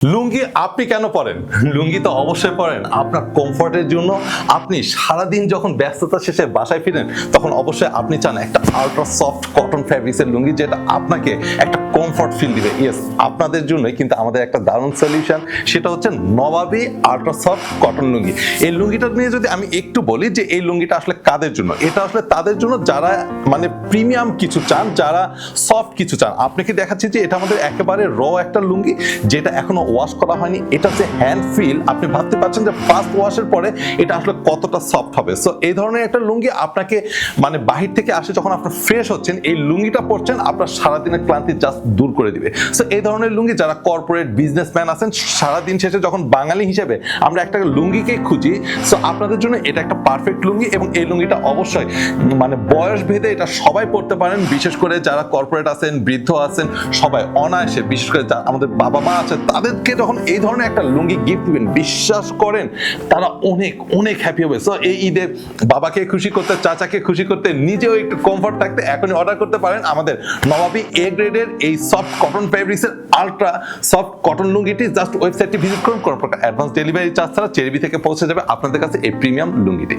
লুঙ্গি আপনি কেন পরেন? লুঙ্গি তো অবশ্যই পরেন আপনার কমফর্টের জন্য। আপনি সারাদিন যখন ব্যস্ততা শেষে বাসায় ফিরেন তখন অবশ্যই আপনি চান একটা আল্ট্রা সফট কটন ফ্যাব্রিক্সের লুঙ্গি, যেটা আপনাকে একটা কমফর্ট ফিল দিবে। ইয়েস, আপনাদের জন্যই কিন্তু আমাদের একটা দারুণ সলিউশন, সেটা হচ্ছে নবাবী আল্ট্রা সফট কটন লুঙ্গি। এই লুঙ্গিটা নিয়ে যদি আমি একটু বলি যে এই লুঙ্গিটা আসলে কাদের জন্য, এটা আসলে তাদের জন্য যারা মানে প্রিমিয়াম কিছু চান, যারা সফট কিছু চান। আপনাকে দেখাচ্ছি যে এটা আমাদের একেবারে একটা লুঙ্গি, যেটা এখনো ওয়াশ করা হয়নি। এটা যে হ্যান্ড ফিল, আপনি ভাবতে পারছেন যে ফার্স্ট ওয়াশের পরে এটা আসলে কতটা সফট হবে। সো এই ধরনের একটা লুঙ্গি আপনাকে মানে বাহির থেকে আসে যখন আপনার ফ্রেশ হচ্ছেন, এই লুঙ্গিটা পরছেন, আপনার সারাদিনের ক্লান্তি জাস্ট দূর করে দিবে। সো এই ধরনের লুঙ্গি যারা কর্পোরেট বিজনেসম্যান আছেন, সারাদিন শেষে যখন বাঙালি হিসেবে আমরা একটা লুঙ্গিকে খুঁজি, সো আপনাদের জন্য এটা একটা পারফেক্ট লুঙ্গি। এবং এই লুঙ্গিটা অবশ্যই মানে বয়স ভেদে এটা সবাই পরতে পারেন, বিশেষ করে যারা কর্পোরেট আছেন, বৃদ্ধ আছেন, সবাই অনায়াসে, বিশেষ করে আমাদের বাবা মা আছে, তাদেরকে যখন এই ধরনের একটা লুঙ্গি গিফট দিবেন, বিশ্বাস করেন তারা অনেক অনেক হ্যাপি হবে। সো এই ঈদে বাবাকে খুশি করতে, চাচাকে খুশি করতে, নিজেও একটু কমফর্ট থাকতে এখনই অর্ডার করতে পারেন আমাদের নবাবী এ গ্রেডের এই সফট কটন ফ্যাব্রিক্সের আল্ট্রা সফট কটন লুঙ্গিটি। জাস্ট ওয়েবসাইটটি ভিজিট করুন, কোনো প্রকার অ্যাডভান্স ডেলিভারি চার্জ ছাড়া চেরিবি থেকে পৌঁছে যাবে আপনাদের কাছে এই প্রিমিয়াম লুঙ্গিটি।